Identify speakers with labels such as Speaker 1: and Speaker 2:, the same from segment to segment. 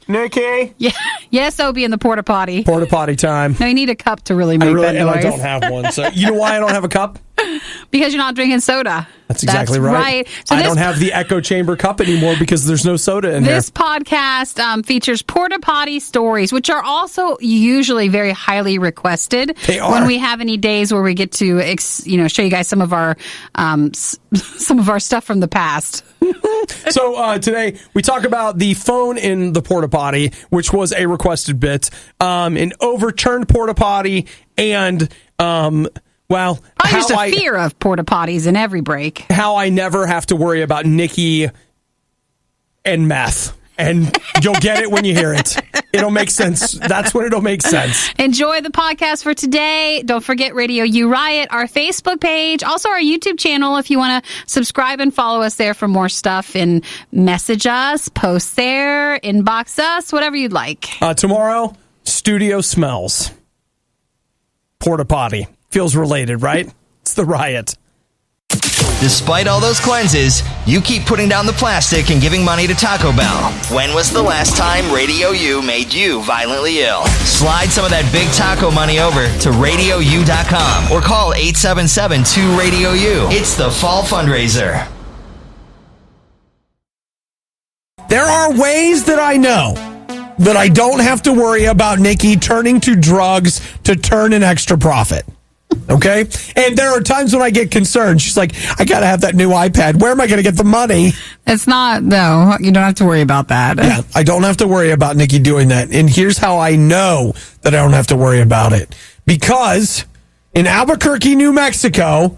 Speaker 1: Nikki.
Speaker 2: Yeah. Yes, Obie in the port-a-potty.
Speaker 1: Porta-potty time.
Speaker 2: No, you need a cup to really make that noise.
Speaker 1: And I don't have one. So you know why I don't have a cup?
Speaker 2: Because you're not drinking soda.
Speaker 1: That's exactly right. So I don't have the echo chamber cup anymore because there's no soda in there.
Speaker 2: This podcast features porta-potty stories, which are also usually very highly requested.
Speaker 1: They are.
Speaker 2: When we have any days where we get to, show you guys some of our stuff from the past.
Speaker 1: So today we talk about the phone in the porta-potty, which was a requested bit, an overturned porta-potty, and well,
Speaker 2: just a fear of porta-potties in every break.
Speaker 1: How I never have to worry about Nikki and meth. And you'll get it when you hear it. It'll make sense. That's when it'll make sense.
Speaker 2: Enjoy the podcast for today. Don't forget Radio U Riot, our Facebook page, also our YouTube channel if you want to subscribe and follow us there for more stuff, and message us, post there, inbox us, whatever you'd like.
Speaker 1: Tomorrow, studio smells. Porta-potty. Feels related, right? It's the Riot.
Speaker 3: Despite all those cleanses, you keep putting down the plastic and giving money to Taco Bell. When was the last time Radio U made you violently ill? Slide some of that big taco money over to RadioU.com or call 877-2-RADIO-U. It's the fall fundraiser.
Speaker 1: There are ways that I know that I don't have to worry about Nikki turning to drugs to turn an extra profit. Okay? And there are times when I get concerned. She's like, I got to have that new iPad. Where am I going to get the money?
Speaker 2: It's not, though. You don't have to worry about that.
Speaker 1: Yeah, I don't have to worry about Nikki doing that. And here's how I know that I don't have to worry about it. Because in Albuquerque, New Mexico,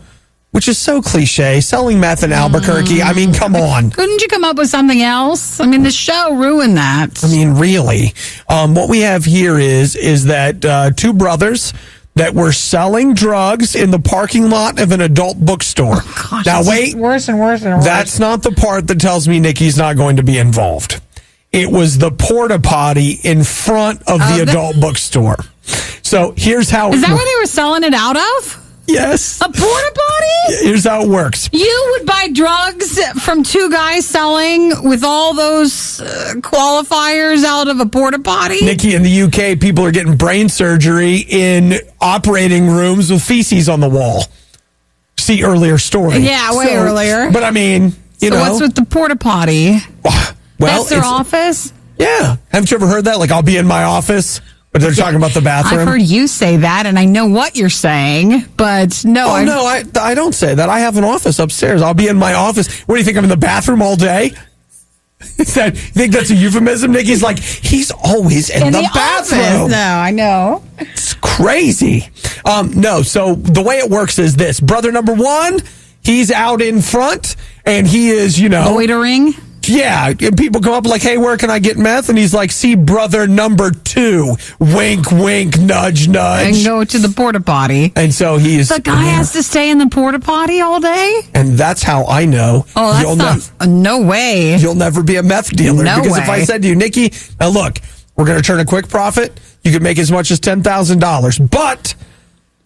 Speaker 1: which is so cliche, selling meth in Albuquerque, I mean, come on.
Speaker 2: Couldn't you come up with something else? I mean, the show ruined that.
Speaker 1: I mean, really. What we have here is that two brothers that were selling drugs in the parking lot of an adult bookstore.
Speaker 2: Oh, gosh,
Speaker 1: now, wait.
Speaker 2: Worse and worse and worse.
Speaker 1: That's not the part that tells me Nikki's not going to be involved. It was the porta-potty in front of the adult bookstore. So here's how...
Speaker 2: Is that where they were selling it out of?
Speaker 1: Yes.
Speaker 2: A porta-potty?
Speaker 1: Here's how it works.
Speaker 2: You would buy drugs from two guys selling with all those qualifiers out of a porta-potty?
Speaker 1: Nikki, in the UK, people are getting brain surgery in operating rooms with feces on the wall. See earlier story.
Speaker 2: Yeah, way earlier.
Speaker 1: But I mean, you know.
Speaker 2: So what's with the porta-potty?
Speaker 1: Well,
Speaker 2: that's their office?
Speaker 1: Yeah. Haven't you ever heard that? Like, I'll be in my office, but they're talking about the bathroom.
Speaker 2: I've heard you say that, and I know what you're saying, but no.
Speaker 1: Oh, no, I don't say that. I have an office upstairs. I'll be in my office. What do you think? I'm in the bathroom all day? You think that's a euphemism? Nikki's like, he's always in the bathroom.
Speaker 2: Office. No, I know.
Speaker 1: It's crazy. No, so the way it works is this. Brother number one, he's out in front, and he is,
Speaker 2: loitering.
Speaker 1: Yeah, and people come up like, hey, where can I get meth? And he's like, see brother number two. Wink, wink, nudge, nudge.
Speaker 2: And go to the porta-potty.
Speaker 1: And so he's...
Speaker 2: The guy has to stay in the porta-potty all day?
Speaker 1: And that's how I know.
Speaker 2: Oh, that's no way.
Speaker 1: You'll never be a meth dealer.
Speaker 2: No
Speaker 1: because
Speaker 2: way.
Speaker 1: If I said to you, Nikki, now look, we're going to turn a quick profit. You could make as much as $10,000. But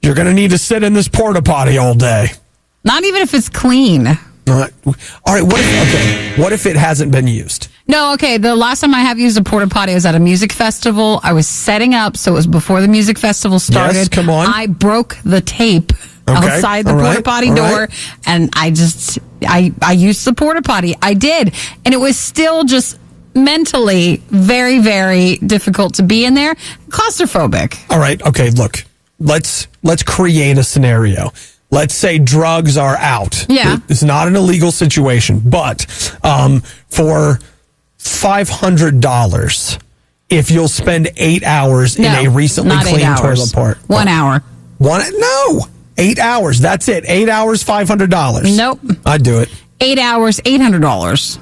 Speaker 1: you're going to need to sit in this porta-potty all day.
Speaker 2: Not even if it's clean.
Speaker 1: All right, what if it hasn't been used?
Speaker 2: No, okay. The last time I have used a porta-potty was at a music festival. I was setting up, so it was before the music festival started.
Speaker 1: Yes, come on.
Speaker 2: I broke the tape outside the porta-potty door, and I used the porta-potty. I did, and it was still just mentally very, very difficult to be in there. Claustrophobic.
Speaker 1: All right, okay, look. Let's create a scenario. Let's say drugs are out.
Speaker 2: Yeah.
Speaker 1: It's not an illegal situation, but for $500, if you'll spend 8 hours in a recently cleaned toilet part.
Speaker 2: 1 hour.
Speaker 1: No. 8 hours. That's it. 8 hours, $500.
Speaker 2: Nope.
Speaker 1: I'd do it.
Speaker 2: 8 hours, $800.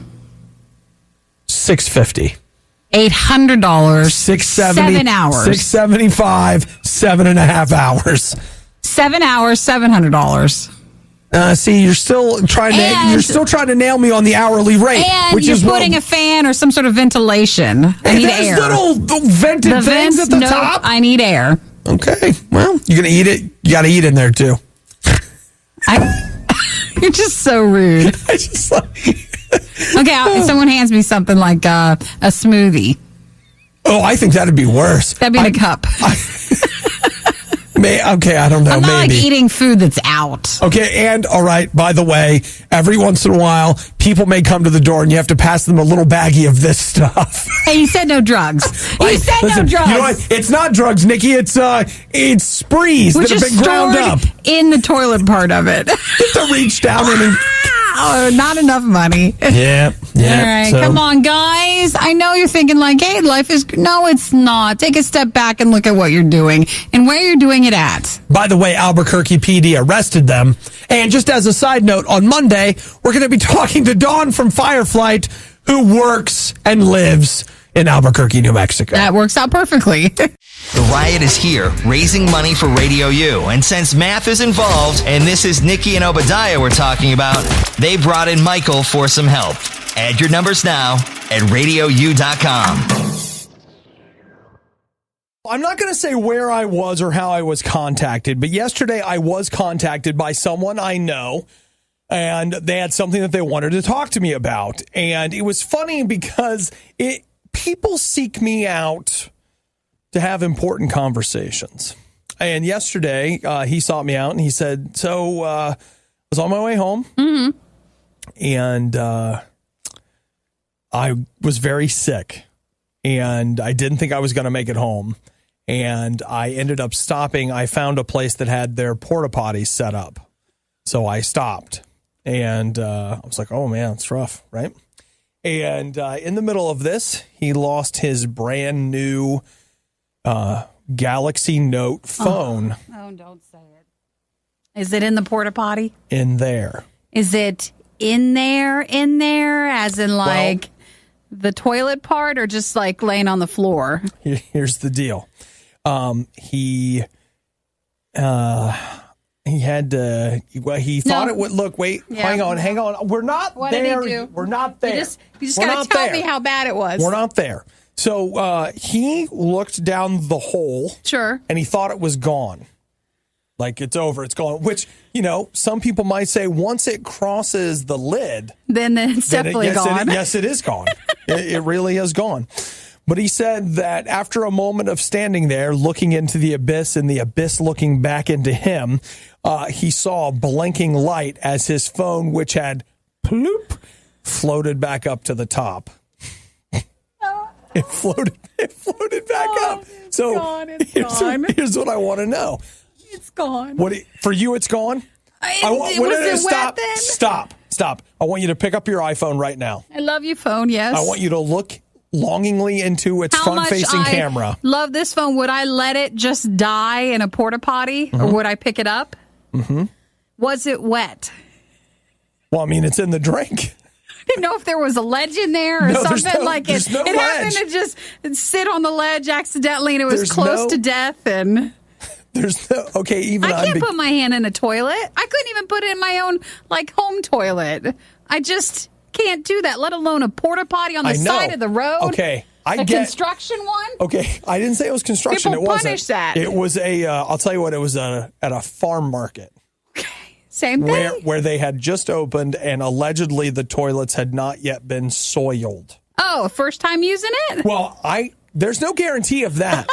Speaker 1: $650.
Speaker 2: $800.
Speaker 1: $670.
Speaker 2: 7 hours.
Speaker 1: $675. 7.5 hours.
Speaker 2: 7 hours, $700.
Speaker 1: See, you're still trying to nail me on the hourly rate,
Speaker 2: and
Speaker 1: which
Speaker 2: you're
Speaker 1: is
Speaker 2: putting a fan or some sort of ventilation. I need
Speaker 1: there's
Speaker 2: air.
Speaker 1: Little vented things at the top.
Speaker 2: I need air.
Speaker 1: Okay, well, you're gonna eat it. You got to eat in there too.
Speaker 2: You're just so rude.
Speaker 1: I just like.
Speaker 2: Okay, if someone hands me something like a smoothie.
Speaker 1: Oh, I think that'd be worse.
Speaker 2: That'd be in a cup.
Speaker 1: Okay, I don't know.
Speaker 2: I'm not
Speaker 1: maybe.
Speaker 2: like eating food that's out.
Speaker 1: Okay, and all right, by the way, every once in a while, people may come to the door and you have to pass them a little baggie of this stuff.
Speaker 2: Hey, you said no drugs.
Speaker 1: Listen,
Speaker 2: no drugs.
Speaker 1: You know what? It's not drugs, Nikki. It's sprees
Speaker 2: Which
Speaker 1: that have
Speaker 2: is
Speaker 1: been ground up.
Speaker 2: in the toilet part of it.
Speaker 1: You have to reach down and...
Speaker 2: Oh, not enough money.
Speaker 1: Yeah.
Speaker 2: All right, come on, guys. I know you're thinking like, hey, life is... No, it's not. Take a step back and look at what you're doing and where you're doing it at.
Speaker 1: By the way, Albuquerque PD arrested them. And just as a side note, on Monday, we're going to be talking to Dawn from Fireflight, who works and lives in Albuquerque, New Mexico.
Speaker 2: That works out perfectly.
Speaker 3: The Riot is here, raising money for Radio U. And since Math is involved, and this is Nikki and Obadiah we're talking about, they brought in Michael for some help. Add your numbers now at radiou.com.
Speaker 1: I'm not going to say where I was or how I was contacted, but yesterday I was contacted by someone I know, and they had something that they wanted to talk to me about. And it was funny because people seek me out to have important conversations. And yesterday, he sought me out and he said, so I was on my way home and I was very sick and I didn't think I was going to make it home. And I ended up stopping. I found a place that had their port-a-potty set up. So I stopped and I was like, oh man, it's rough, right? And in the middle of this, he lost his brand new Galaxy Note phone.
Speaker 2: Oh, don't say it. Is it in the porta potty?
Speaker 1: In there.
Speaker 2: Is it in there, as in like the toilet part or just like laying on the floor?
Speaker 1: Here's the deal. He had to, he thought it would look, wait, hang on. We're not
Speaker 2: what
Speaker 1: there.
Speaker 2: Did he do?
Speaker 1: We're not there.
Speaker 2: You just got to tell me how bad it was.
Speaker 1: We're not there. So he looked down the hole.
Speaker 2: Sure.
Speaker 1: And he thought it was gone. Like it's over, it's gone. Which, some people might say once it crosses the lid.
Speaker 2: Then it's definitely gone.
Speaker 1: Yes, it is gone. It really is gone. But he said that after a moment of standing there, looking into the abyss and the abyss looking back into him, he saw a blinking light as his phone, which had ploop, floated back up to the top. It floated back up. So here's what I want to know.
Speaker 2: It's gone.
Speaker 1: For you, it's gone? Stop. I want you to pick up your iPhone right now.
Speaker 2: I love you, phone, yes.
Speaker 1: I want you to look longingly into its front-facing camera.
Speaker 2: Love this phone. Would I let it just die in a porta-potty, or would I pick it up? Mm-hmm. Was it wet?
Speaker 1: Well, I mean, it's in the drink.
Speaker 2: I didn't know if there was a ledge in there or something like it.
Speaker 1: No
Speaker 2: it happened to just sit on the ledge accidentally, and it was close to death. And
Speaker 1: there's no even.
Speaker 2: I can't put my hand in a toilet. I couldn't even put it in my own home toilet. I just can't do that. Let alone a porta potty on the side of the road.
Speaker 1: Okay,
Speaker 2: construction one.
Speaker 1: Okay, I didn't say it was construction.
Speaker 2: People punish that.
Speaker 1: It was a. I'll tell you what. It was at a farm market.
Speaker 2: Same thing.
Speaker 1: Where they had just opened and allegedly the toilets had not yet been soiled.
Speaker 2: Oh, first time using it?
Speaker 1: Well, there's no guarantee of that.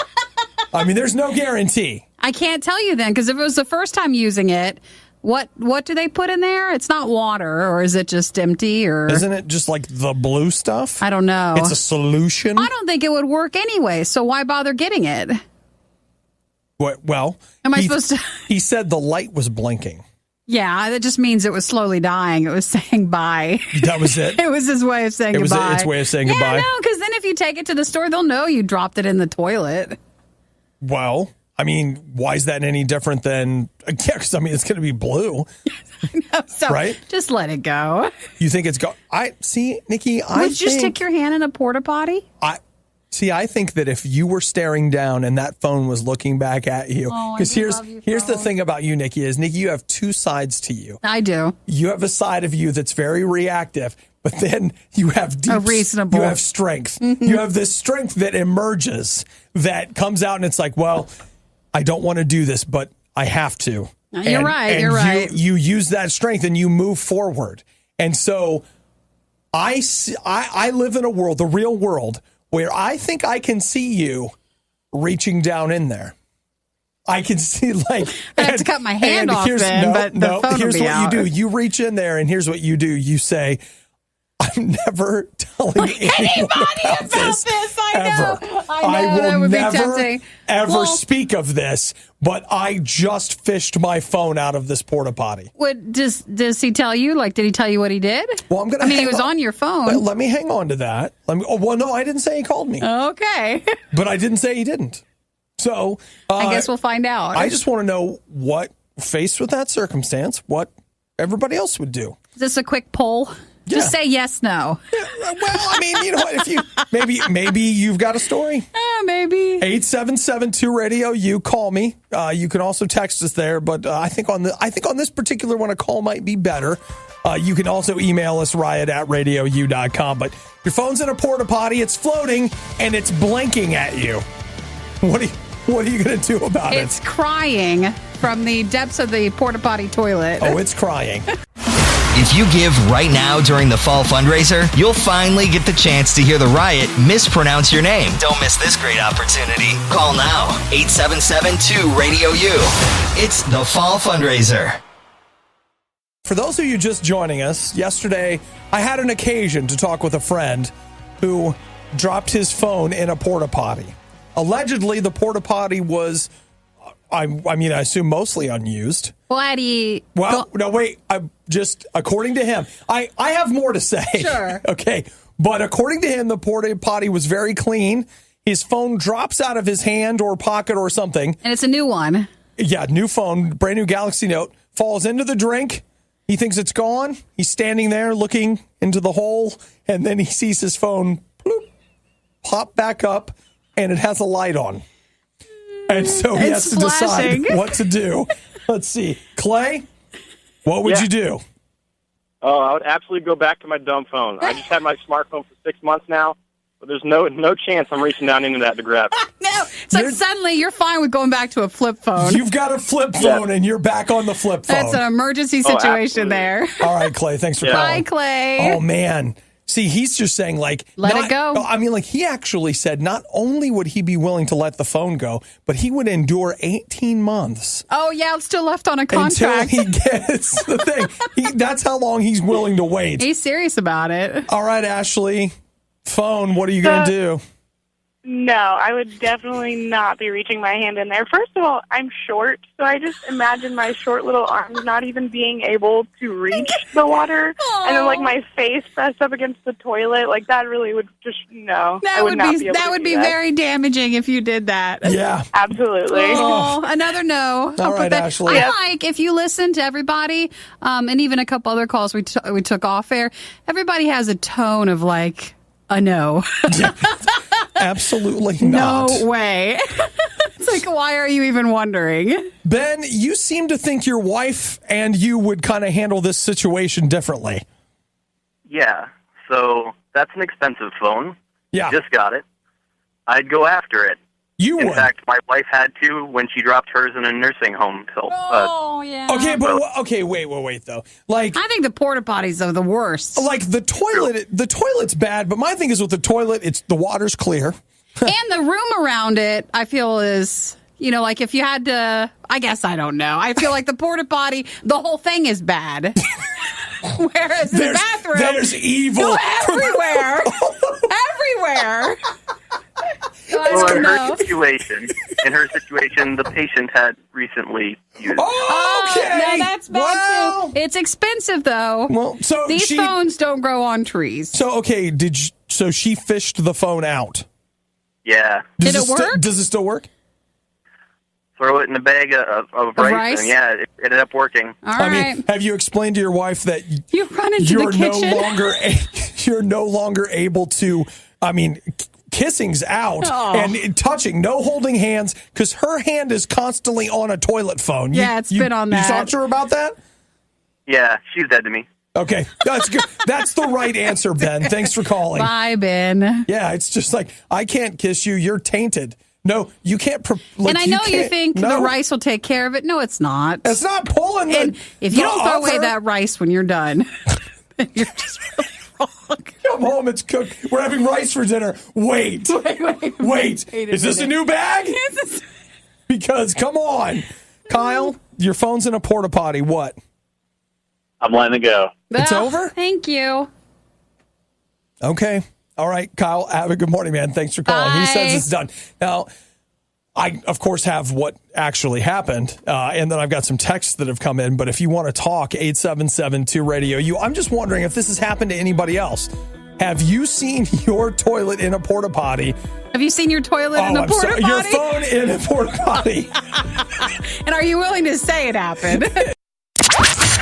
Speaker 1: I mean, there's no guarantee.
Speaker 2: I can't tell you then, because if it was the first time using it, what do they put in there? It's not water, or is it just empty? Or
Speaker 1: isn't it just like the blue stuff?
Speaker 2: I don't know.
Speaker 1: It's a solution.
Speaker 2: I don't think it would work anyway, so why bother getting it?
Speaker 1: Well,
Speaker 2: am I supposed to?
Speaker 1: He said the light was blinking.
Speaker 2: Yeah, that just means it was slowly dying. It was saying bye.
Speaker 1: That was it?
Speaker 2: It was his way of saying goodbye.
Speaker 1: It was its way of saying goodbye?
Speaker 2: Yeah, no, because then if you take it to the store, they'll know you dropped it in the toilet.
Speaker 1: Well, I mean, why is that any different than... Yeah, because, I mean, it's going to be blue.
Speaker 2: So
Speaker 1: right?
Speaker 2: Just let it go.
Speaker 1: You think it's... See, Nikki,
Speaker 2: Would you stick your hand in a porta potty?
Speaker 1: I think that if you were staring down and that phone was looking back at you, because here's the thing about you, Nikki, you have two sides to you.
Speaker 2: I do.
Speaker 1: You have a side of you that's very reactive, but then you have
Speaker 2: reasonable.
Speaker 1: You have strength. Mm-hmm. You have this strength that emerges, that comes out, and it's like, well, I don't want to do this, but I have to.
Speaker 2: You're right.
Speaker 1: You use that strength and you move forward. And so I live in a world, the real world, where I think I can see you reaching down in there. I can see like
Speaker 2: I have to cut my hand off then, but the phone
Speaker 1: here's
Speaker 2: will be
Speaker 1: what
Speaker 2: out.
Speaker 1: you do. You reach in there and here's what you do. You say, I'm never telling anyone about this. I will never ever speak of this, but I just fished my phone out of this porta potty.
Speaker 2: Does he tell you? Like, did he tell you what he did?
Speaker 1: Well,
Speaker 2: he was on your phone.
Speaker 1: Let me hang on to that. No, I didn't say he called me.
Speaker 2: Okay.
Speaker 1: But I didn't say he didn't. So
Speaker 2: I guess we'll find out.
Speaker 1: I just want to know what, faced with that circumstance, what everybody else would do.
Speaker 2: Is this a quick poll?
Speaker 1: Yeah.
Speaker 2: Just say yes, no.
Speaker 1: Yeah, well, I mean, you know what? If you maybe you've got a story.
Speaker 2: Maybe
Speaker 1: 877-2-radio. You call me. You can also text us there, but I think on this particular one, a call might be better. You can also email us riot@radiou.com. But your phone's in a porta potty. It's floating and it's blinking at you. What are you going to do about it?
Speaker 2: It's crying from the depths of the porta potty toilet.
Speaker 1: Oh, it's crying.
Speaker 3: If you give right now during the fall fundraiser, you'll finally get the chance to hear the Riot mispronounce your name. Don't miss this great opportunity. Call now, 877-2-RADIO-U. It's the fall fundraiser.
Speaker 1: For those of you just joining us, yesterday I had an occasion to talk with a friend who dropped his phone in a porta potty. Allegedly, the porta potty was, I assume mostly unused.
Speaker 2: Well,
Speaker 1: no, wait. According to him, I have more to say.
Speaker 2: Sure.
Speaker 1: Okay. But according to him, the porta potty was very clean. His phone drops out of his hand or pocket or something.
Speaker 2: And it's a new one.
Speaker 1: Yeah, new phone, brand new Galaxy Note, falls into the drink. He thinks it's gone. He's standing there looking into the hole, and then he sees his phone bloop, pop back up. And it has a light on. And so he has to decide what to do. Let's see. Clay, what would you do?
Speaker 4: Oh, I would absolutely go back to my dumb phone. I just had my smartphone for 6 months now, but there's no chance I'm reaching down into that to grab it.
Speaker 2: No. It's like suddenly you're fine with going back to a flip phone.
Speaker 1: You've got a flip phone and you're back on the flip phone.
Speaker 2: That's an emergency situation there.
Speaker 1: All right, Clay. Thanks for calling.
Speaker 2: Bye, Clay.
Speaker 1: Oh, man. See, he's just saying, like...
Speaker 2: Let it go.
Speaker 1: I mean, like, he actually said not only would he be willing to let the phone go, but he would endure 18 months.
Speaker 2: Oh, yeah, it's still left on a contract.
Speaker 1: Until he gets the thing. That's how long he's willing to wait.
Speaker 2: He's serious about it.
Speaker 1: All right, Ashley. Phone, what are you going to do?
Speaker 5: No, I would definitely not be reaching my hand in there. First of all, I'm short, so I just imagine my short little arms not even being able to reach the water. Aww. And then, like, my face pressed up against the toilet. Like, that really would just, no.
Speaker 2: That would be very damaging if you did that.
Speaker 1: Yeah.
Speaker 5: Absolutely.
Speaker 2: Oh, another no.
Speaker 1: All right, Ashley.
Speaker 2: Like, if you listen to everybody, and even a couple other calls we took off air, everybody has a tone of, like, a no.
Speaker 1: Absolutely not.
Speaker 2: No way. It's like, why are you even wondering?
Speaker 1: Ben, you seem to think your wife and you would kind of handle this situation differently.
Speaker 6: Yeah, so that's an expensive phone.
Speaker 1: Yeah.
Speaker 6: Just got it. I'd go after it.
Speaker 1: You would.
Speaker 6: In fact, my wife had to when she dropped hers in a nursing home. So,
Speaker 2: yeah.
Speaker 1: Okay, but wait though. Like,
Speaker 2: I think the porta potties are the worst.
Speaker 1: Like the toilet's bad, but my thing is with the toilet, it's the water's clear.
Speaker 2: And the room around it, I feel is, like if you had to, I guess I don't know. I feel like the porta potty, the whole thing is bad. Whereas in the bathroom,
Speaker 1: there's evil
Speaker 2: everywhere. Everywhere.
Speaker 6: Well, in her situation, the patient had recently used.
Speaker 1: Oh, okay.
Speaker 2: No, that's bad too. It's expensive though.
Speaker 1: Well, so
Speaker 2: these phones don't grow on trees.
Speaker 1: So okay, so she fished the phone out?
Speaker 6: Yeah.
Speaker 2: Did it work?
Speaker 1: Does it still work?
Speaker 6: Throw it in a bag of rice, and yeah, it ended up working.
Speaker 2: All right.
Speaker 1: Have you explained to your wife that
Speaker 2: you run into the kitchen?
Speaker 1: You're no longer able to? Kissing's out and touching, no holding hands, because her hand is constantly on a toilet phone.
Speaker 2: It's been on that.
Speaker 1: You talked to her about that?
Speaker 6: Yeah, she's dead to me.
Speaker 1: Okay, that's good. That's the right answer, Ben. Thanks for calling.
Speaker 2: Bye, Ben.
Speaker 1: Yeah, it's just like, I can't kiss you. You're tainted. No, you can't.
Speaker 2: And I know you think the rice will take care of it. No, it's not.
Speaker 1: It's not pulling.
Speaker 2: And if you don't throw away that rice when you're done, you're just really wrong.
Speaker 1: Come home, it's cooked. We're having rice for dinner. Wait. Is this a new bag? Because, come on. Kyle, your phone's in a porta potty. What?
Speaker 6: I'm letting it go.
Speaker 1: It's over?
Speaker 2: Thank you.
Speaker 1: Okay. All right, Kyle, have a good morning, man. Thanks for calling.
Speaker 2: Bye.
Speaker 1: He says it's done. Now, I, of course, have what actually happened, and then I've got some texts that have come in. But if you want to talk, 877-2-RADIO-U. I'm just wondering if this has happened to anybody else. Have you seen your toilet in a porta potty?
Speaker 2: Have you seen your toilet in a porta potty?
Speaker 1: Your phone in a porta potty.
Speaker 2: And are you willing to say it happened?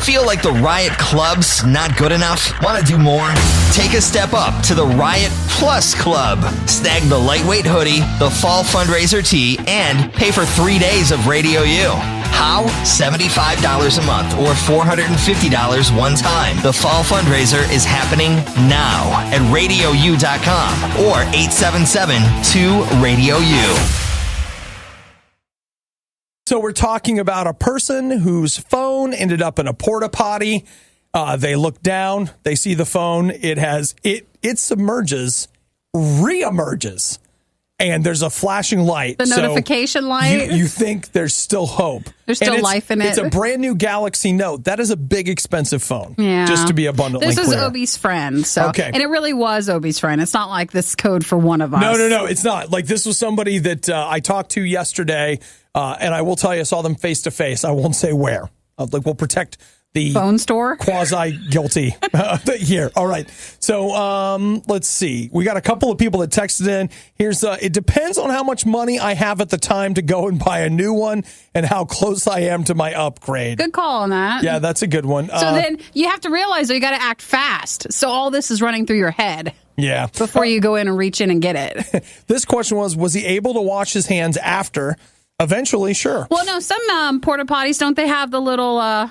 Speaker 3: Feel like the Riot Club's not good enough? Want to do more? Take a step up to the Riot Plus Club. Snag the lightweight hoodie, the fall fundraiser tee, and pay for 3 days of Radio U. How? $75 a month or $450 one time. The fall fundraiser is happening now at RadioU.com or 877-2-RADIO-U.
Speaker 1: So we're talking about a person whose phone ended up in a porta potty. They look down, they see the phone. It submerges, reemerges, and there's a flashing light.
Speaker 2: The notification light.
Speaker 1: You think there's still hope.
Speaker 2: There's still life in it.
Speaker 1: It's a brand new Galaxy Note. That is a big, expensive phone.
Speaker 2: Yeah.
Speaker 1: Just to be abundantly clear.
Speaker 2: This is Obi's friend. So,
Speaker 1: okay.
Speaker 2: And it really was Obi's friend. It's not like this code for one of us.
Speaker 1: No. It's not. Like, this was somebody that I talked to yesterday, and I will tell you, I saw them face to face. I won't say where. We'll protect the
Speaker 2: phone store
Speaker 1: quasi-guilty here. All right. So let's see. We got a couple of people that texted in. Here's it depends on how much money I have at the time to go and buy a new one and how close I am to my upgrade.
Speaker 2: Good call on that.
Speaker 1: Yeah, that's a good one.
Speaker 2: So then you have to realize that you got to act fast. So all this is running through your head.
Speaker 1: Yeah.
Speaker 2: Before you go in and reach in and get it.
Speaker 1: This question was he able to wash his hands after? Eventually, sure.
Speaker 2: Well, no, some porta potties, don't they have the little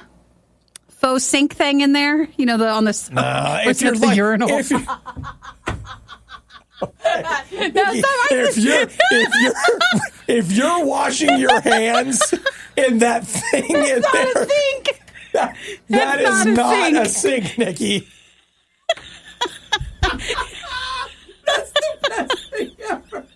Speaker 2: faux sink thing in there? You know, on the urinal.
Speaker 1: If you're washing your hands in that thing in there, that is not a sink, Nikki. That's the best thing ever.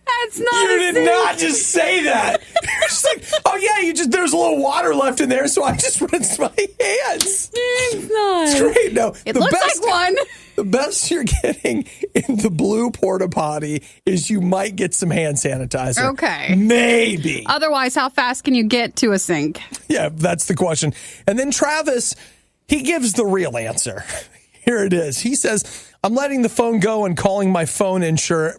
Speaker 2: That's not
Speaker 1: You did not just say that. You're just like, oh yeah, there's a little water left in there, so I just rinsed my hands.
Speaker 2: It's not.
Speaker 1: It's great. No,
Speaker 2: it looks like one.
Speaker 1: The best you're getting in the blue porta potty is you might get some hand sanitizer.
Speaker 2: Okay.
Speaker 1: Maybe.
Speaker 2: Otherwise, how fast can you get to a sink?
Speaker 1: Yeah, that's the question. And then Travis, he gives the real answer. Here it is. He says, I'm letting the phone go and calling my phone insurance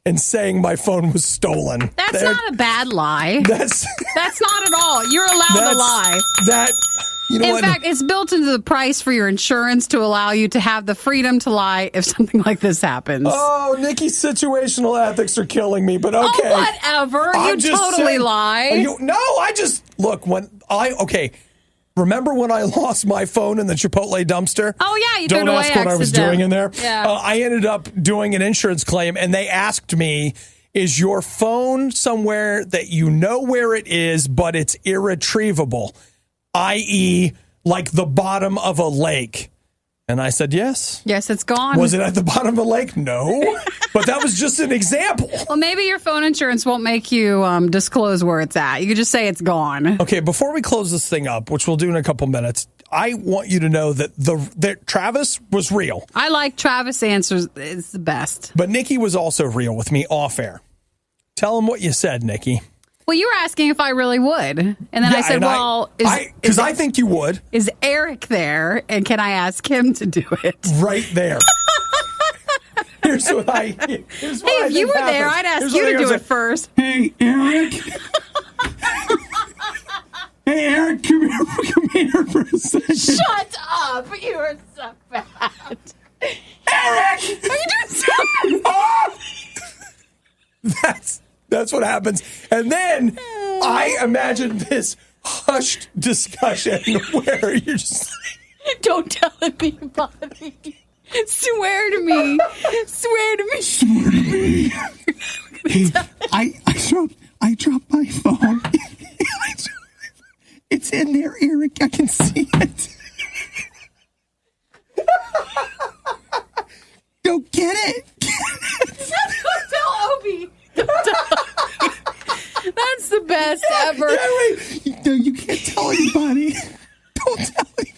Speaker 1: and saying my phone was stolen.
Speaker 2: That's not a bad lie. That's not at all. You're allowed to lie. In fact, it's built into the price for your insurance to allow you to have the freedom to lie if something like this happens.
Speaker 1: Oh, Nikki's situational ethics are killing me, but okay.
Speaker 2: Oh, whatever. You totally lie.
Speaker 1: Remember when I lost my phone in the Chipotle dumpster?
Speaker 2: Oh, yeah. You
Speaker 1: Don't ask what I was doing in there.
Speaker 2: Yeah.
Speaker 1: I ended up doing an insurance claim, and they asked me, is your phone somewhere that you know where it is, but it's irretrievable, i.e., like the bottom of a lake? And I said, yes.
Speaker 2: Yes, it's gone.
Speaker 1: Was it at the bottom of a lake? No. But that was just an example.
Speaker 2: Well, maybe your phone insurance won't make you disclose where it's at. You could just say it's gone.
Speaker 1: Okay, before we close this thing up, which we'll do in a couple minutes, I want you to know that Travis was real.
Speaker 2: I like Travis' answers. It's the best.
Speaker 1: But Nikki was also real with me off air. Tell him what you said, Nikki.
Speaker 2: Well, you were asking if I really would. And then I said,
Speaker 1: because I think you would.
Speaker 2: Is Eric there? And can I ask him to do it?
Speaker 1: Right there. Here's what
Speaker 2: if you were there, I'd ask you to do it first.
Speaker 1: Hey, Eric. Hey, Eric, come here for a second.
Speaker 2: Shut up. You are so bad.
Speaker 1: Eric!
Speaker 2: Are you doing something?
Speaker 1: Oh! That's what happens. And then I imagine this hushed discussion where you're just like,
Speaker 2: don't tell me about me. Swear to me. Swear to me.
Speaker 7: Swear to me. Hey, I dropped my phone. It's in there, Eric. I can see it. go get it.
Speaker 2: Don't tell Obi. That's the best ever.
Speaker 7: Yeah, wait. No, you can't tell anybody. Don't tell anybody.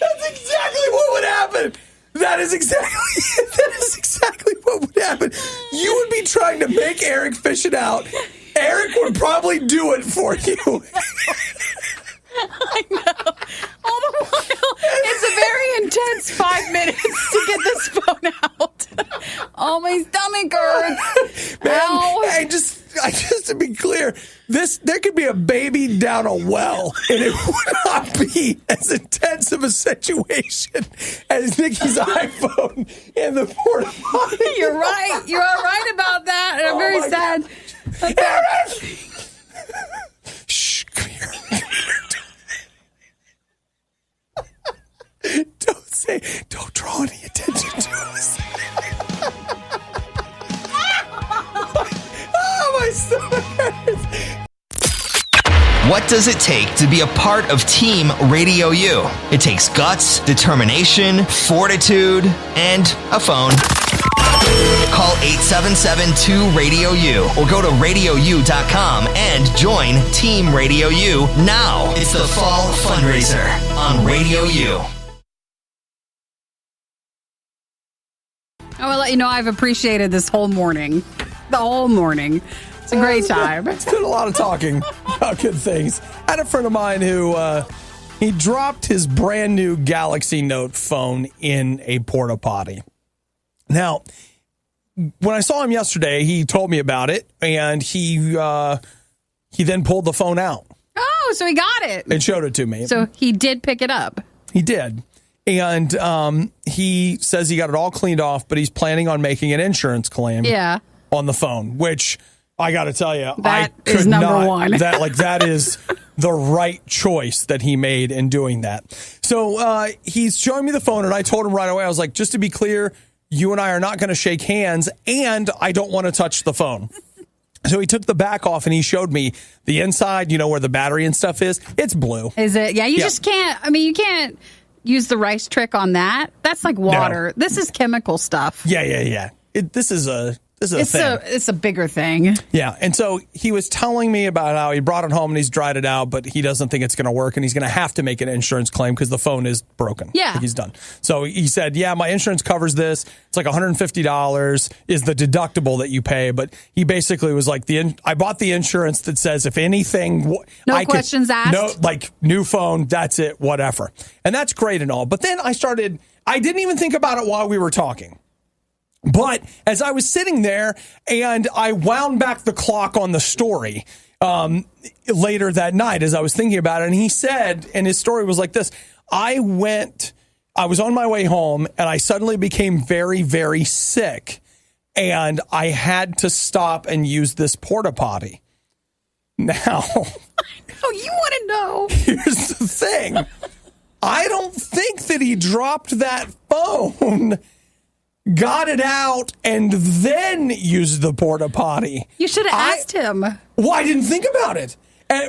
Speaker 1: That's exactly what would happen. That is exactly what would happen. You would be trying to make Eric fish it out. Eric would probably do it for you.
Speaker 2: I know. All the while, it's a very intense 5 minutes to get this phone out. Oh, my stomach hurts.
Speaker 1: Man, hey, just to be clear, there could be a baby down a well, and it would not be as intense of a situation as Nikki's iPhone in the porta potty.
Speaker 2: You're right. You are right about that, and I'm very sad.
Speaker 1: Eric! Shh, come here. Don't draw any attention to us. Oh, my stomach hurts.
Speaker 3: What does it take to be a part of Team Radio U? It takes guts, determination, fortitude, and a phone. Call 877-2-RADIO-U or go to RadioU.com and join Team Radio U now. It's the Fall Fundraiser on Radio U.
Speaker 2: I will let you know I've appreciated this whole morning. The whole morning. It's a great time.
Speaker 1: It's been a lot of talking about good things. I had a friend of mine who he dropped his brand new Galaxy Note phone in a porta potty. Now, when I saw him yesterday, he told me about it, and he then pulled the phone out.
Speaker 2: Oh, so he got it.
Speaker 1: And showed it to me.
Speaker 2: So he did pick it up.
Speaker 1: He did. And he says he got it all cleaned off, but he's planning on making an insurance claim on the phone, which I got to tell you,
Speaker 2: that is number one.
Speaker 1: That is the right choice that he made in doing that. So he's showing me the phone, and I told him right away, I was like, just to be clear, you and I are not going to shake hands, and I don't want to touch the phone. So he took the back off, and he showed me the inside, where the battery and stuff is. It's blue.
Speaker 2: Is it? Yeah, you just can't. I mean, you can't use the rice trick on that. That's like water. No. This is chemical stuff.
Speaker 1: Yeah. This is a thing.
Speaker 2: It's a bigger thing.
Speaker 1: Yeah. And so he was telling me about how he brought it home and he's dried it out, but he doesn't think it's going to work, and he's going to have to make an insurance claim because the phone is broken.
Speaker 2: Yeah.
Speaker 1: He's done. So he said, my insurance covers this. It's like $150 is the deductible that you pay. But he basically was like, I bought the insurance that says if anything,
Speaker 2: no questions asked.
Speaker 1: No, like new phone, that's it, whatever. And that's great and all. But then I didn't even think about it while we were talking. But as I was sitting there and I wound back the clock on the story later that night as I was thinking about it, and he said, and his story was like this, I was on my way home and I suddenly became very, very sick, and I had to stop and use this porta potty. Now,
Speaker 2: you want to know.
Speaker 1: Here's the thing. I don't think that he dropped that phone, got it out, and then used the porta potty.
Speaker 2: You should have asked him.
Speaker 1: Well, I didn't think about it.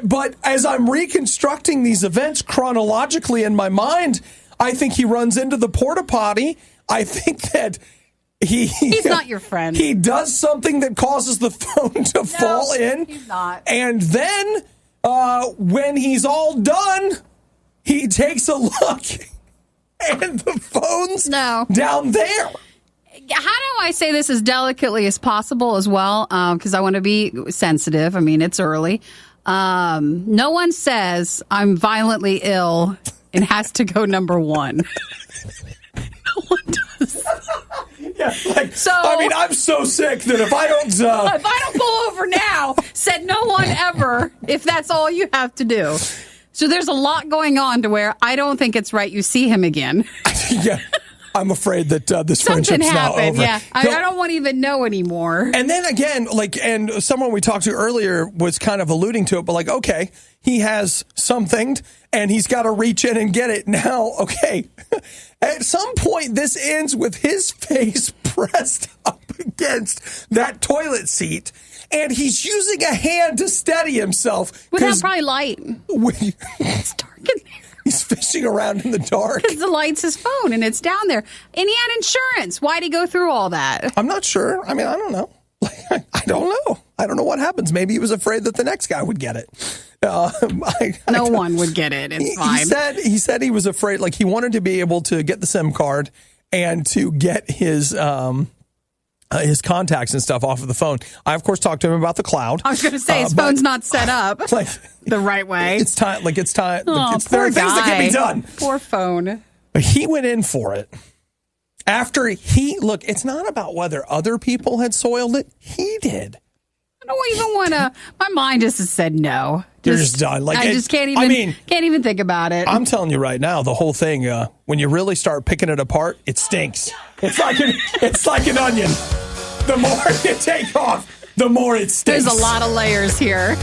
Speaker 1: But as I'm reconstructing these events chronologically in my mind, I think he runs into the porta potty. I think that he's
Speaker 2: not your friend.
Speaker 1: He does something that causes the phone to fall in.
Speaker 2: He's not.
Speaker 1: And then when he's all done, he takes a look, and the phone's down there.
Speaker 2: How do I say this as delicately as possible as well? Because I want to be sensitive. I mean, it's early. No one says I'm violently ill and has to go number one. No one does.
Speaker 1: Yeah, I'm so sick that if I don't
Speaker 2: pull over now, said no one ever, if that's all you have to do. So there's a lot going on to where I don't think it's right you see him again.
Speaker 1: Yeah. I'm afraid that this friendship's now over.
Speaker 2: Yeah, I don't want to even know anymore.
Speaker 1: And then again, and someone we talked to earlier was kind of alluding to it, but okay, he has something and he's got to reach in and get it. Now, okay, at some point this ends with his face pressed up against that toilet seat, and he's using a hand to steady himself.
Speaker 2: Without probably light. It's dark in there.
Speaker 1: He's fishing around in the dark.
Speaker 2: Because the light's his phone and it's down there. And he had insurance. Why'd he go through all that?
Speaker 1: I'm not sure. I mean, I don't know. I don't know. I don't know what happens. Maybe he was afraid that the next guy would get it.
Speaker 2: No one would get it. It's fine.
Speaker 1: He said he was afraid. Like, he wanted to be able to get the SIM card and to get his contacts and stuff off of the phone. I, of course, talked to him about the cloud.
Speaker 2: I was going to say, his phone's not set up the right way.
Speaker 1: It's time. There are things that can be done.
Speaker 2: Poor phone.
Speaker 1: But he went in for it. After look, it's not about whether other people had soiled it. He did.
Speaker 2: I don't even want to. My mind just said no.
Speaker 1: You're just done. Like,
Speaker 2: I just can't even. Can't even think about it.
Speaker 1: I'm telling you right now, the whole thing. When you really start picking it apart, it stinks. It's like an onion. The more you take off, the more it stinks.
Speaker 2: There's a lot of layers here.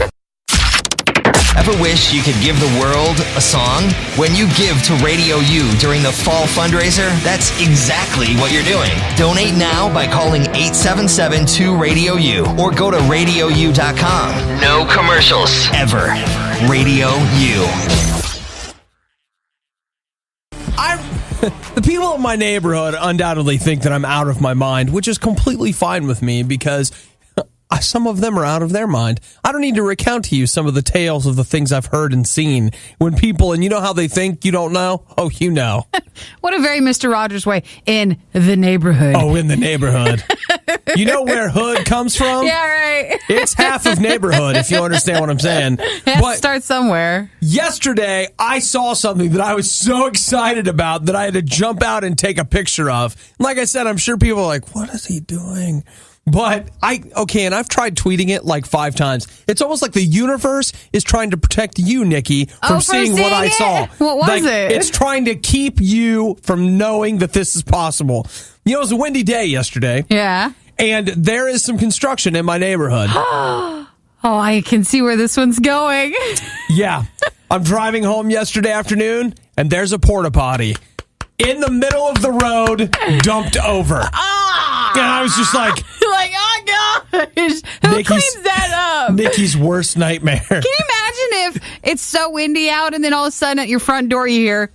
Speaker 3: Ever wish you could give the world a song? When you give to Radio U during the fall fundraiser, that's exactly what you're doing. Donate now by calling 877-2-RADIO-U or go to RadioU.com. No commercials ever. Radio U.
Speaker 1: The people in my neighborhood undoubtedly think that I'm out of my mind, which is completely fine with me because some of them are out of their mind. I don't need to recount to you some of the tales of the things I've heard and seen when people, and you know how they think you don't know? Oh, you know.
Speaker 2: What a very Mr. Rogers way. In the neighborhood.
Speaker 1: Oh, in the neighborhood. You know where hood comes from?
Speaker 2: Yeah, right.
Speaker 1: It's half of neighborhood, if you understand what I'm saying.
Speaker 2: It has to start somewhere.
Speaker 1: Yesterday, I saw something that I was so excited about that I had to jump out and take a picture of. Like I said, I'm sure people are like, what is he doing? But and I've tried tweeting it like 5 times. It's almost like the universe is trying to protect you, Nikki, from seeing what I saw.
Speaker 2: What was it?
Speaker 1: It's trying to keep you from knowing that this is possible. You know, it was a windy day yesterday.
Speaker 2: Yeah.
Speaker 1: And there is some construction in my neighborhood.
Speaker 2: Oh, I can see where this one's going.
Speaker 1: Yeah. I'm driving home yesterday afternoon, and there's a port-a-potty in the middle of the road, dumped over. And I was just like,
Speaker 2: oh gosh, who cleans that up?
Speaker 1: Nikki's worst nightmare.
Speaker 2: Can you imagine if it's so windy out and then all of a sudden at your front door you hear,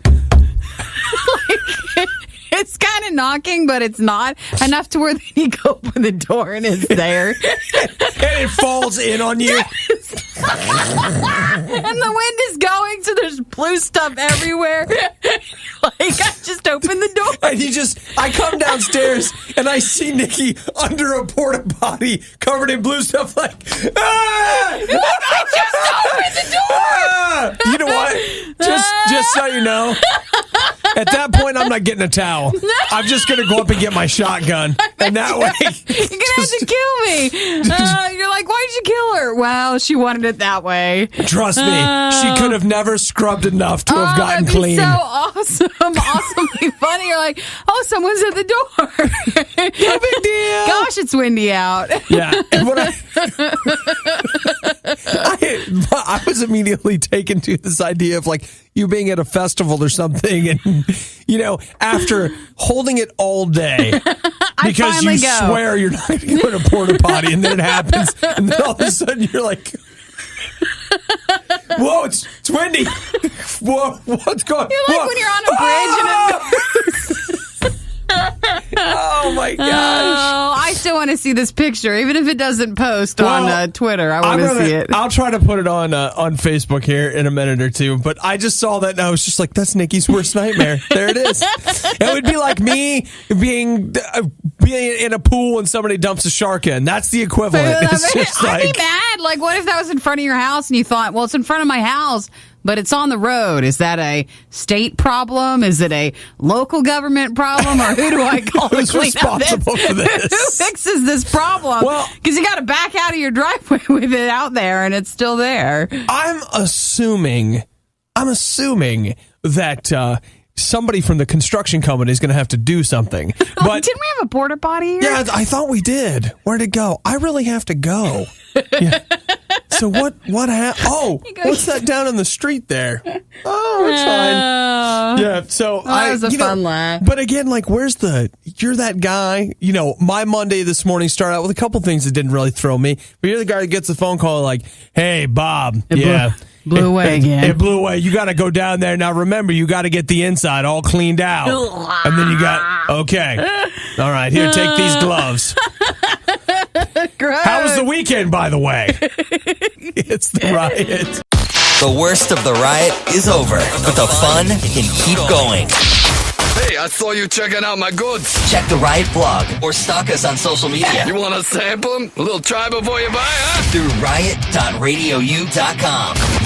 Speaker 2: it's kind of knocking, but it's not enough to where then you go open the door and it's there.
Speaker 1: And it falls in on you.
Speaker 2: And the wind is going, so there's blue stuff everywhere. I just opened the door.
Speaker 1: And I come downstairs and I see Nikki under a porta-potty covered in blue stuff like,
Speaker 2: I just opened the door.
Speaker 1: You know what? Just so you know, at that point, I'm not getting a towel. I'm just going to go up and get my shotgun. And that way...
Speaker 2: You're going to have to kill me. You're like, why'd you kill her? Well, she wanted it that way.
Speaker 1: Trust me, she could have never scrubbed enough to have gotten clean.
Speaker 2: So awesome. Awesomely funny. You're like, oh, someone's at the door.
Speaker 1: No big deal.
Speaker 2: Gosh, it's windy out.
Speaker 1: Yeah. And when I was immediately taken to this idea of like you being at a festival or something and, you know, after holding it all day because you swear you're not going to go to porta-potty and then it happens and then all of a sudden you're like, whoa, it's windy. Whoa, what's going on?
Speaker 2: You're like when you're on a bridge and it
Speaker 1: oh my gosh.
Speaker 2: Oh, I still want to see this picture, even if it doesn't post on Twitter. I want to see it.
Speaker 1: I'll try to put it on Facebook here in a minute or two. But I just saw that and I was just like, that's Nikki's worst nightmare. There it is. It would be like me being in a pool and somebody dumps a shark in. That's the equivalent. It's just
Speaker 2: I'd be mad. Like, what if that was in front of your house and you thought, well, it's in front of my house, but it's on the road. Is that a state problem? Is it a local government problem? Or who do I call
Speaker 1: Who's
Speaker 2: to clean
Speaker 1: responsible
Speaker 2: up this?
Speaker 1: for this?
Speaker 2: Who fixes this problem? Well, because you got to back out of your driveway with it out there and it's still there.
Speaker 1: I'm assuming that somebody from the construction company is going to have to do something. But
Speaker 2: didn't we have a porta potty here?
Speaker 1: Yeah, I thought we did. Where'd it go? I really have to go. Yeah. So what happened? Oh, what's that down in the street there? Oh, it's fine. Yeah, so
Speaker 2: that was a fun laugh.
Speaker 1: But again, like, you're that guy, you know, my Monday this morning started out with a couple things that didn't really throw me, but you're the guy that gets the phone call like, hey, Bob, yeah.
Speaker 2: Blew away again.
Speaker 1: It blew away. You got to go down there. Now, remember, you got to get the inside all cleaned out. And then you got, okay. All right, here, take these gloves.
Speaker 2: Gross.
Speaker 1: How was the weekend, by the way? It's the riot.
Speaker 3: The worst of the riot is over, but the fun can keep going.
Speaker 8: Hey, I saw you checking out my goods.
Speaker 3: Check the Riot blog or stalk us on social media.
Speaker 8: You want to sample them? A little try before you buy, huh?
Speaker 3: Through riot.radiou.com.